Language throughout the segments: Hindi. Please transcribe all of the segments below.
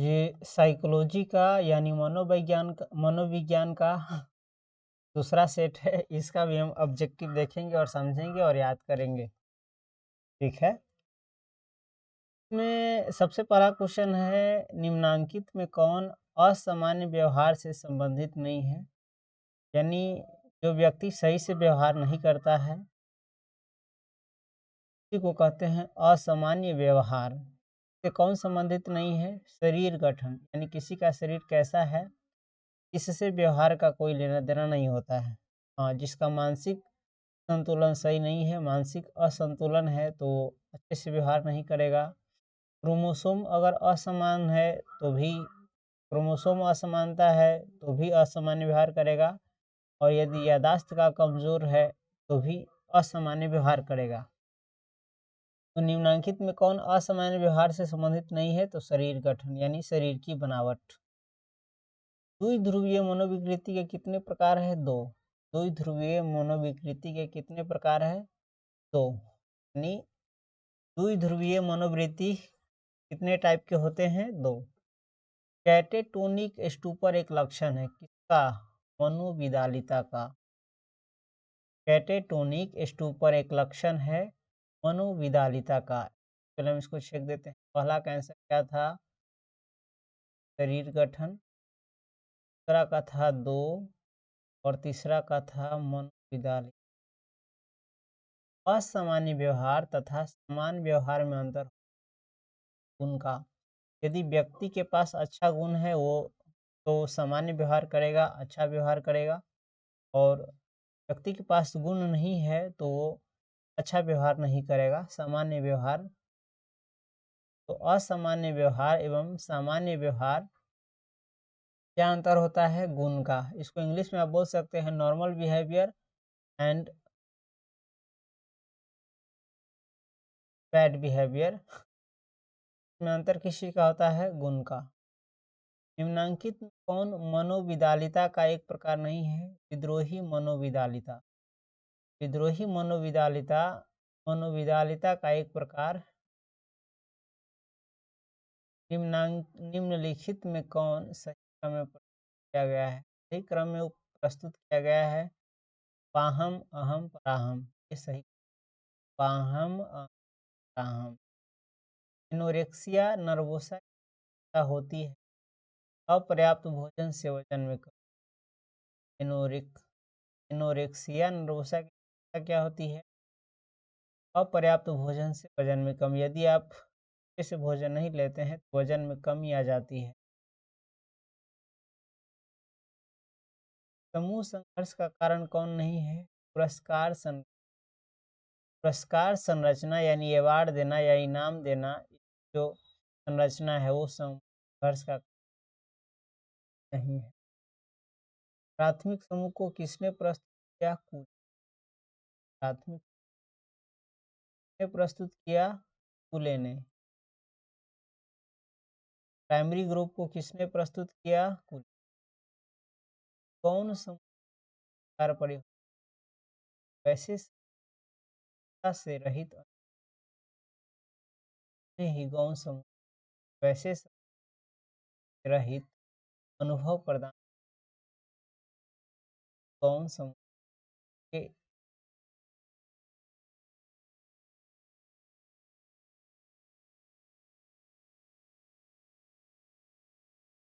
ये साइकोलॉजी का यानी मनोविज्ञान का दूसरा सेट है। इसका भी हम ऑब्जेक्टिव देखेंगे और समझेंगे और याद करेंगे। ठीक है। इसमें सबसे पहला क्वेश्चन है, निम्नांकित में कौन असामान्य व्यवहार से संबंधित नहीं है? यानी जो व्यक्ति सही से व्यवहार नहीं करता है, इसी को कहते हैं असामान्य व्यवहार। से कौन संबंधित नहीं है? शरीर गठन, यानी किसी का शरीर कैसा है इससे व्यवहार का कोई लेना देना नहीं होता है। हाँ, जिसका मानसिक संतुलन सही नहीं है, मानसिक असंतुलन है, तो अच्छे से व्यवहार नहीं करेगा। क्रोमोसोम अगर असमान है तो भी क्रोमोसोम असमानता है तो भी असामान्य व्यवहार करेगा, और यदि याददाश्त का कमजोर है तो भी असामान्य व्यवहार करेगा। तो निम्नांकित में कौन असामान्य व्यवहार से संबंधित नहीं है? तो शरीर गठन यानी शरीर की बनावट। द्विध्रुवीय मनोविकृति के कितने प्रकार है? दो। द्विध्रुवीय मनोविकृति के कितने प्रकार है? दो। यानी द्विध्रुवीय मनोवृत्ति कितने टाइप के होते हैं? दो। कैटेटोनिक स्टूपर एक लक्षण है किसका? मनोविदालिता का। कैटेटोनिक स्टूपर एक लक्षण है मनोविदालिता का। चलो हम इसको चेक देते हैं। पहला का आंसर क्या था? शरीर गठन। दूसरा का था दो, और तीसरा का था मनोविदालिता। असामान्य व्यवहार तथा समान व्यवहार में अंतर गुण का। यदि व्यक्ति के पास अच्छा गुण है वो तो सामान्य व्यवहार करेगा, अच्छा व्यवहार करेगा, और व्यक्ति के पास गुण नहीं है तो वो अच्छा व्यवहार नहीं करेगा, सामान्य व्यवहार। तो असामान्य व्यवहार एवं सामान्य व्यवहार क्या अंतर होता है? गुण का। इसको इंग्लिश में आप बोल सकते हैं normal behaviour and bad behaviour. में अंतर किसी का होता है? गुण का। निम्नांकित कौन मनोविदालिता का एक प्रकार नहीं है? विद्रोही मनोविदालिता। विद्रोही मनोविदालिता मनोविदालिता का एक प्रकार। निम्नलिखित में कौन सही क्रम में किया गया है? सही क्रम में प्रस्तुत किया गया है पाहम अहम पराहम। ये सही। पाहम अहम पराहम। एनोरेक्सिया नर्वोसा क्या होती है? अपर्याप्त भोजन से वजन में कमी। एनोरेक्सिया नर्वोसा क्या होती है? अपर्याप्त भोजन से वजन में कमी। यदि आप अच्छे से भोजन नहीं लेते हैं तो वजन में कमी आ जाती है। समूह संघर्ष का कारण कौन नहीं है? पुरस्कार संरचना यानी अवार्ड देना या इनाम देना, जो संरचना है वो संघर्ष का नहीं है। प्राथमिक समूह को किसने प्रस्तुत किया? प्राथमिक ने प्रस्तुत किया? फूले ने। प्राइमरी ग्रुप को किसने प्रस्तुत किया? कौन समूह वैसे से रहित ही गौण समूह वैसे रहित अनुभव प्रदान गौण समूह के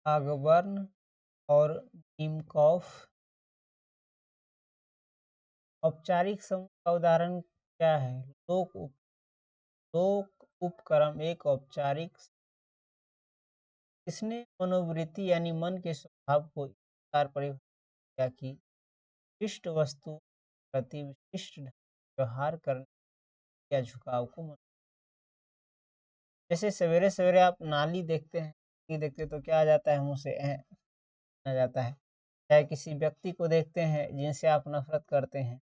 आगबर्न और नीमकॉफ। औपचारिक समूह का उदाहरण क्या है? लोक उपक्रम एक औपचारिक। इसने मनोवृत्ति यानी मन के स्वभाव को इस प्रकार परिभाषित किया कि विशिष्ट वस्तु प्रति विशिष्ट ढंग से व्यवहार करने या झुकाव को जैसे सवेरे सवेरे आप नाली देखते हैं, तो क्या आ जाता है? मुंह से आ जाता है। चाहे किसी व्यक्ति को देखते हैं जिनसे आप नफरत करते हैं,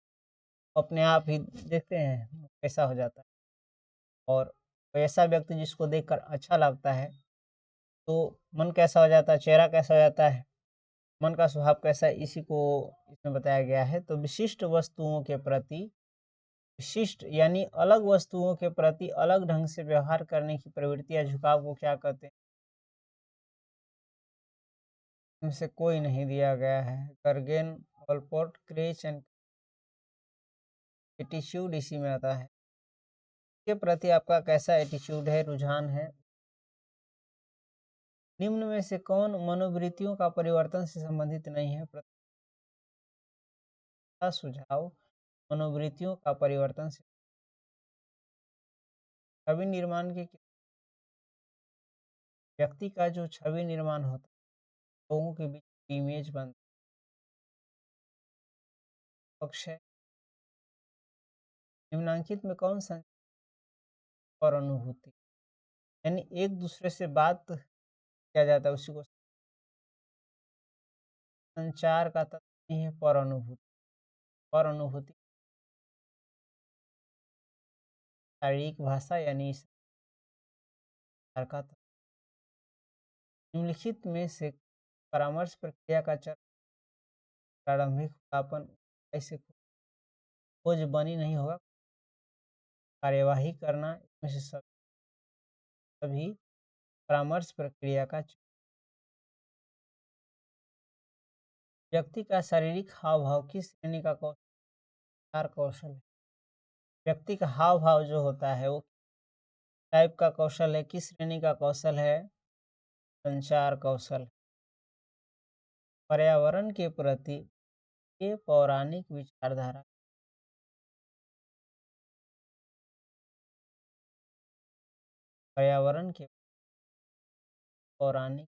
अपने आप ही देखते हैं कैसा हो जाता है, और ऐसा व्यक्ति जिसको देखकर अच्छा लगता है तो मन कैसा हो जाता है, चेहरा कैसा हो जाता है, मन का स्वभाव कैसा है, इसी को इसमें बताया गया है। तो विशिष्ट वस्तुओं के प्रति विशिष्ट यानी अलग वस्तुओं के प्रति अलग ढंग से व्यवहार करने की प्रवृत्ति या झुकाव को क्या कहते हैं? में से कोई नहीं दिया गया है। गर्गेन, ऑलपोर्ट, क्रेच एंड एटीट्यूड इसी में आता है। के प्रति आपका कैसा एटीट्यूड है, रुझान है? निम्न में से कौन मनोवृत्तियों का परिवर्तन से संबंधित नहीं है? प्रथम सुझाव मनोवृत्तियों का परिवर्तन से छवि निर्माण के व्यक्ति का जो छवि निर्माण होता है, लोगों के बीच इमेज बनता पक्ष है। निम्नांकित में कौन संचार और अनुभूति, यानी एक दूसरे से बात किया जाता है उसी को संचार का तत्व नहीं है, पर अनुभूति। पर अनुभूति शारीरिक भाषा यानी संचार का तत्व। निम्नलिखित में से परामर्श प्रक्रिया का चरण प्रारंभिक खुलापन ऐसे खोज बनी नहीं होगा, कार्यवाही करना इसमें से सभी परामर्श प्रक्रिया का व्यक्ति का शारीरिक हाव भाव किस श्रेणी का कौशल है? व्यक्ति का हाव भाव जो होता है वो टाइप का कौशल है, किस श्रेणी का कौशल है? संचार कौशल। पर्यावरण के प्रति ये पौराणिक विचारधारा पर्यावरण के पौराणिक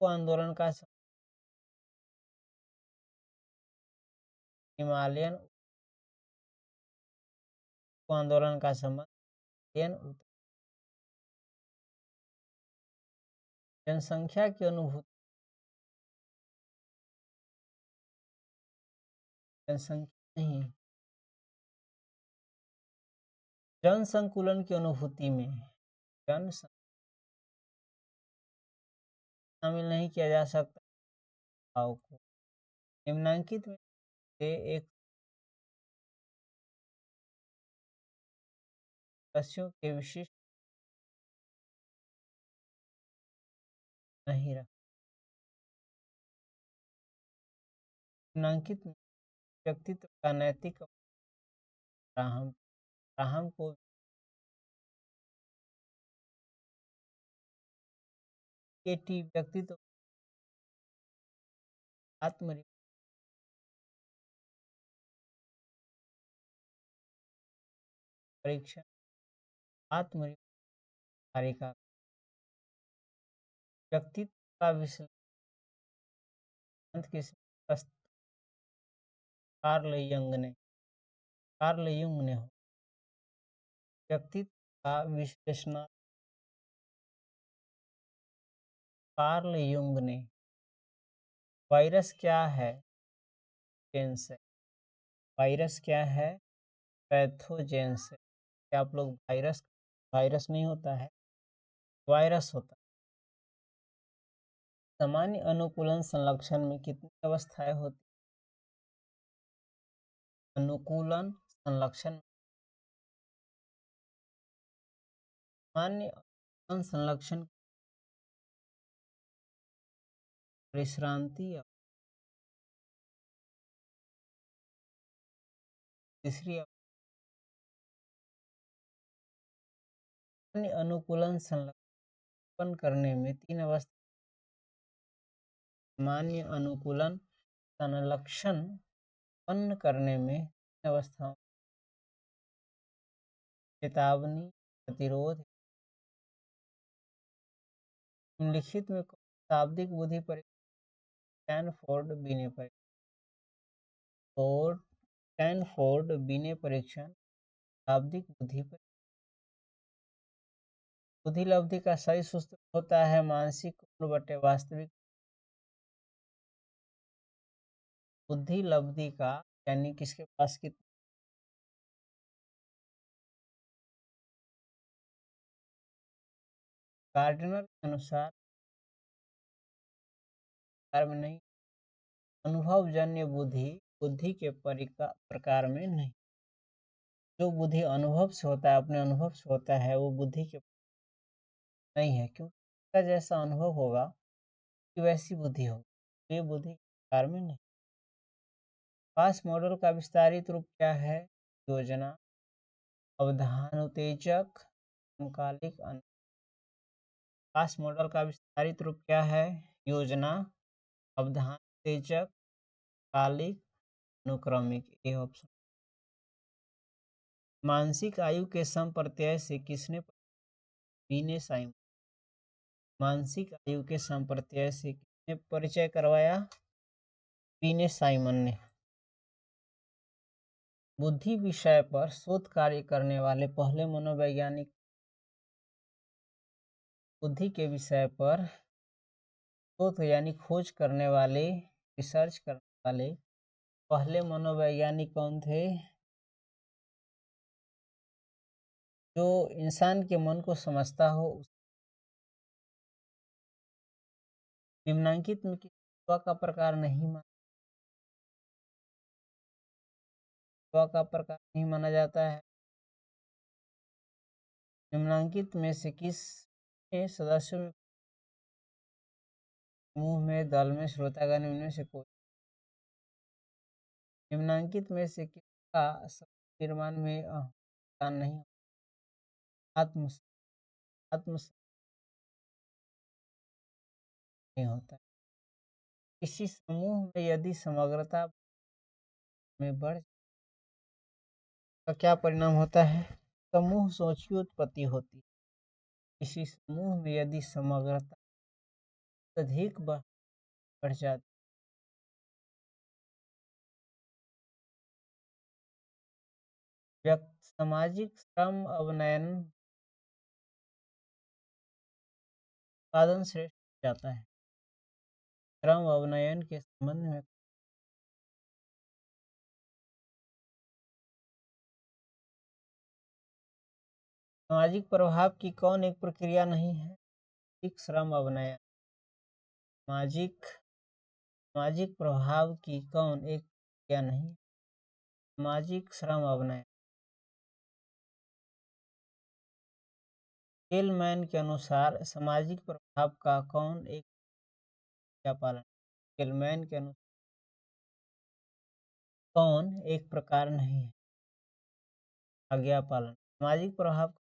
आंदोलन का हिमालयन आंदोलन का संबंध जनसंख्या की अनुभूति जनसंख्या नहीं जन संकुलन की अनुभूति में जन शामिल नहीं किया जा सकता भाव को। निम्नांकित में से एक सदस्यों के विशिष्ट नहीं रहा। निम्नांकित व्यक्तित्व का नैतिक राहम राहम को व्यक्तित्व आत्म परीक्षण आत्म कार्य का व्यक्तित्व का विश्लेषण किस कार्ल युंग ने हो। व्यक्तित्व का विश्लेषण कार्ल युंग ने। वायरस क्या है? जेंस है। वायरस क्या है? पैथोजेंस है। क्या आप लोग वायरस वायरस नहीं होता है, वायरस होता है। सामान्य अनुकूलन संरक्षण में कितनी अवस्थाएं होती? अनुकूलन संरक्षण सामान्य अनुकूलन संरक्षण विश्रांति तीसरी अनुकूलन संरक्षण करने में तीन अवस्था सामान्य अनुकूलन संरक्षण उत्पन्न करने में तीन अवस्थाओं चेतावनी प्रतिरोध। निम्नलिखित में शाब्दिक बुद्धि परीक्षण स्टैनफोर्ड बीने परीक्षण शाब्दिक बुद्धि लब्धि का सही सूत्र होता है मानसिक उम्र बटे वास्तविक बुद्धि लब्धि का, यानी किसके पास कितनी। गार्डनर के अनुसार में नहीं, अनुभवजन्य बुद्धि बुद्धि के प्रकार में नहीं। जो बुद्धि अनुभव से होता है, अपने अनुभव से होता है, वो बुद्धि के नहीं है, क्योंकि उसका जैसा अनुभव होगा कि वैसी बुद्धि होगी। ये बुद्धि कार में नहीं। पास मॉडल का विस्तारित रूप क्या है? योजना, अवधान उत्तेजक, समकालिक पास मॉडल का विस्तारित रूप क्या है? योजना, अवधान उत्तेजक, कालिक, अनुक्रमिक। ये ऑप्शन। मानसिक आयु के समप्रत्यय से किसने ने साइमन। मानसिक आयु के समप्रत्यय से किसने परिचय करवाया? ने साइमन ने। बुद्धि विषय पर शोध कार्य करने वाले पहले मनोवैज्ञानिक। बुद्धि के विषय पर शोध यानी खोज करने वाले, रिसर्च करने वाले पहले मनोवैज्ञानिक कौन थे? जो इंसान के मन को समझता हो। निम्नांकित में किस स्व का प्रकार नहीं माना? स्व का प्रकार नहीं माना जाता है। निम्नांकित में से किस के सदस्यों में, समूह में, दल में, श्रोतागण में से कोई? निम्नांकित में से किसका निर्माण में योगदान नहीं? आत्म आत्म नहीं होता। किसी समूह में यदि समग्रता में बढ़ का क्या परिणाम होता है? समूह सोच की उत्पत्ति होती है। किसी समूह में यदि समग्रता अधिक बढ़ जाती, व्यक्ति सामाजिक श्रम अवनयन उत्पादन श्रेष्ठ हो जाता है। श्रम अवनयन के संबंध में सामाजिक प्रभाव की कौन एक प्रक्रिया नहीं है? एक श्रम अवनयन। सामाजिक सामाजिक प्रभाव की कौन एक प्रक्रिया नहीं? सामाजिक श्रम अवनयन। केलमैन के अनुसार सामाजिक प्रभाव का कौन एक क्या पालन? केलमैन के अनुसार कौन एक प्रकार नहीं है? आज्ञा पालन। सामाजिक प्रभाव का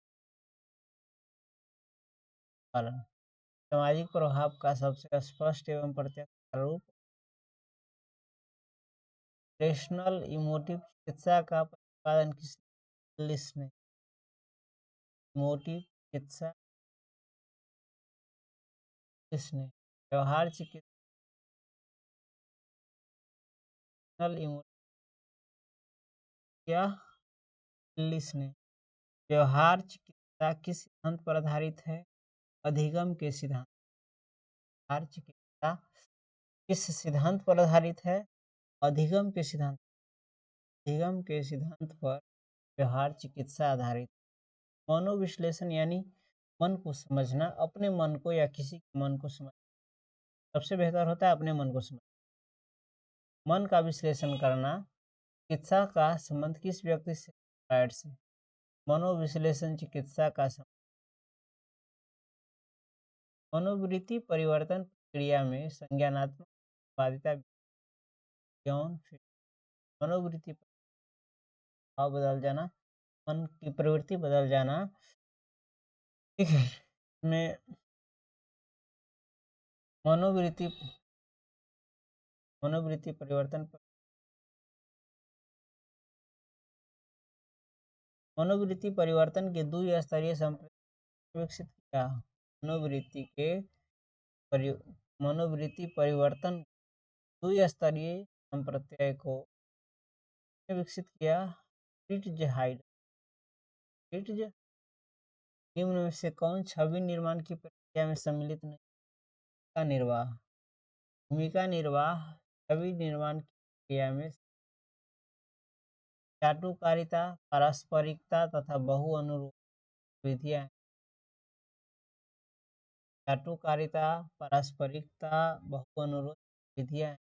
पालन। सामाजिक प्रभाव का सबसे स्पष्ट एवं प्रत्यक्ष रूप रेशनल इमोटिव चिकित्सा का प्रतिपादन किसने? इमोटिव चिकित्सा किसने? व्यवहार चिकित्सा इमोटिव क्या ने। व्यवहार चिकित्सा किस सिद्धांत पर आधारित है? अधिगम के सिद्धांत। व्यवहार चिकित्सा किस सिद्धांत पर आधारित है? अधिगम के सिद्धांत। अधिगम के सिद्धांत पर व्यवहार चिकित्सा आधारित। मनोविश्लेषण यानी मन को समझना, अपने मन को या किसी के मन को समझना। सबसे बेहतर होता है अपने मन को समझ। मन का विश्लेषण करना। चिकित्सा का संबंध किस व्यक्ति से? फ्रायड से। मनोविश्लेषण चिकित्सा का संबंध मनोवृत्ति परिवर्तन प्रक्रिया में संज्ञानात्मक बाध्यता यौन मनोवृत्ति भाव बदल जाना, मन की प्रवृत्ति बदल जाना। ठीक है। में मनोवृत्ति मनोवृत्ति परिवर्तन मनोवृत्ति परिवर्तन के द्विस्तरीय संप्रदाय विकसित किया। मनोवृत्ति के मनोवृत्ति परिवर्तन द्विस्तरीय संप्रत्यय को विकसित किया। रिट्जहाइड। निम्न में से कौन छवि निर्माण की प्रक्रिया में सम्मिलित नहीं? का निर्वाह। भूमिका निर्वाह छवि निर्माण की प्रक्रिया में चाटुकारिता, पारस्परिकता तथा बहु अनुरूप विधियां। चाटुकारिता, पारस्परिकता, बहु अनुरूप विधियां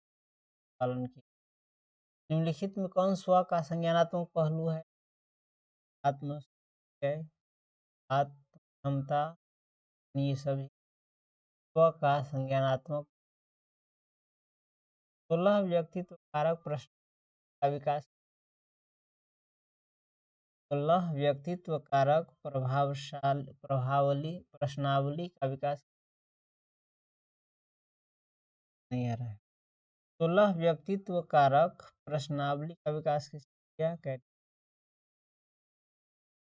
पालन की। निम्नलिखित में कौन स्व का संज्ञानात्मक पहलू है? आत्म आत्म क्षमता, ये सभी स्व का संज्ञानात्मक 16 व्यक्तित्व कारक प्रश्न का विकास 16 व्यक्तित्व कारक प्रभावली प्रश्नावली का विकास नहीं आ रहा है। 16 व्यक्तित्व कारक प्रश्नावली का विकास किया कहते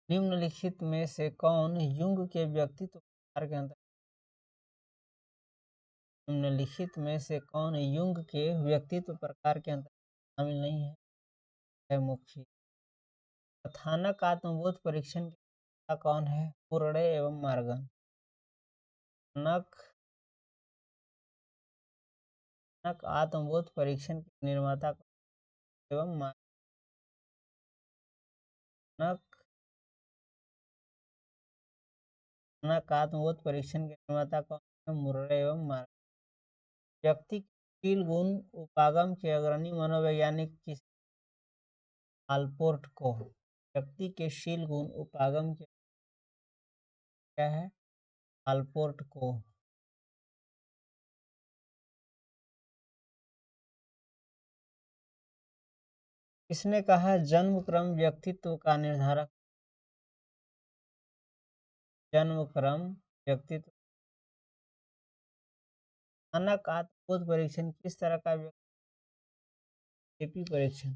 निम्नलिखित में से कौन युंग के व्यक्तित्व प्रकार के अंतर्गत निम्नलिखित में से कौन युंग के व्यक्तित्व प्रकार के अंतर्गत शामिल नहीं है मुख्य कथानक आत्मबोध परीक्षण का कौन है मुरड़े एवं मार्गन नक नक आत्मबोध परीक्षण के निर्माता एवं नक नक आत्मबोध परीक्षण के निर्माता कौन है मुरड़े एवं मार्गन व्यक्ति शील गुण उपागम के अग्रणी मनोवैज्ञानिक किस आलपोर्ट को व्यक्ति के शील गुण उपागम के क्या है आलपोर्ट को किसने कहा जन्म क्रम व्यक्तित्व का निर्धारक जन्म क्रम व्यक्तित्व कथानक आत्मबोध परीक्षण किस तरह का व्यक्ति परीक्षण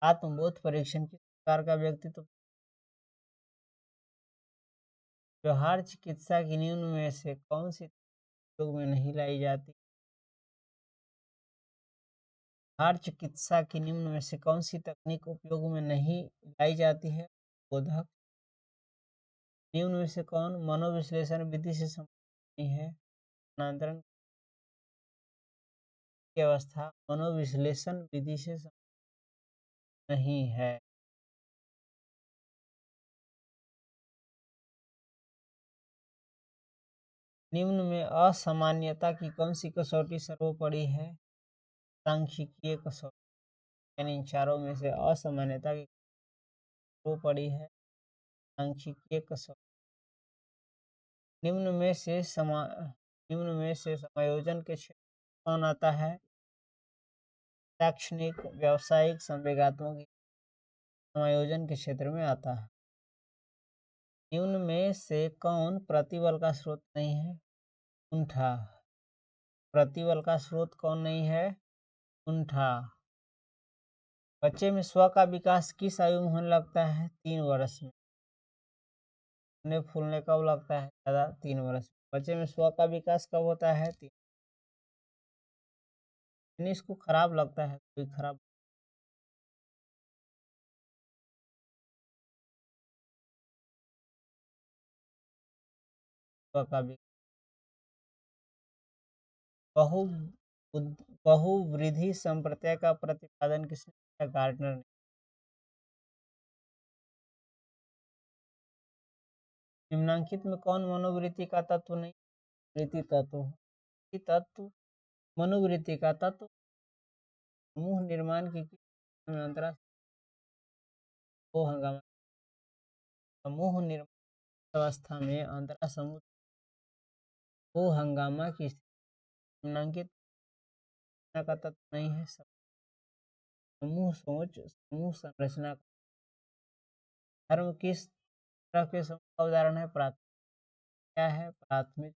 आत्मबोध परीक्षण किस प्रकार का व्यक्तित्व व्यवहार चिकित्सा की निम्न में से कौन सी उपयोग में नहीं लाई जाती व्यवहार चिकित्सा की निम्न में से कौन सी तकनीक उपयोग में नहीं लाई जाती है बोधक निम्न में से कौन मनोविश्लेषण विधि से संबंधित नहीं है स्थानांतरण की अवस्था मनोविश्लेषण विधि से नहीं है निम्न में असामान्यता की कौन सी कसौटी सर्वोपरि है सांख्यिकीय कसौटी यानी इन चारों में से असामान्यता की सर्वोपरि है सांख्यिकीय कसौटी निम्न में से समायोजन के क्षेत्र कौन आता है शैक्षणिक व्यावसायिक संवेगात्मक समायोजन के क्षेत्र में आता है निम्न में से कौन प्रतिबल का स्रोत नहीं है कुंठा प्रतिबल का स्रोत कौन नहीं है कुंठा बच्चे में स्व का विकास किस आयु में होने लगता है 3 वर्ष में फूलने कब लगता है ज़्यादा 3 वर्ष बच्चे में स्व का विकास कब होता है 3 इसको खराब लगता है कोई खराब स्व का बहु बहुवृद्धि संप्रत्यय का प्रतिपादन किसने किया गार्डनर ने निम्नांकित में कौन मनोवृत्ति का तत्व नहीं वृत्ति तत्व मनोवृत्ति का तत्व समूह निर्माण की अंतरा हंगामा समूह निर्माण अवस्था में अंतरा समूह को हंगामा की निम्नांकित का तत्व नहीं है समूह सोच समूह संरचना धर्म किस तरह के समूह का उदाहरण है प्राथमिक क्या है प्राथमिक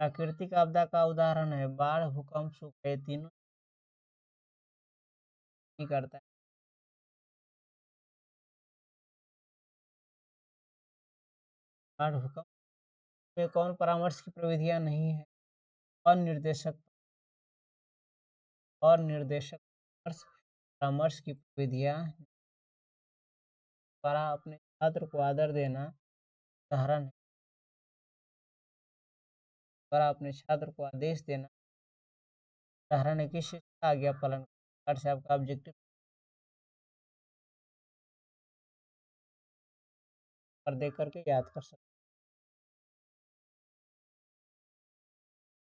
प्राकृतिक आपदा का उदाहरण है बाढ़ भूकंप सूख ये तीनों नहीं करता है बाढ़ भूकंप में कौन परामर्श की प्रविधियां नहीं है अनिर्देशक और निर्देशक परामर्श की प्रविधियां द्वारा अपने छात्र को आदर देना उदाहरण द्वारा अपने छात्र को आदेश देना उदाहरण है किस शिक्षा आज्ञा पालन से आपका ऑब्जेक्टिव पर देख करके याद कर सकते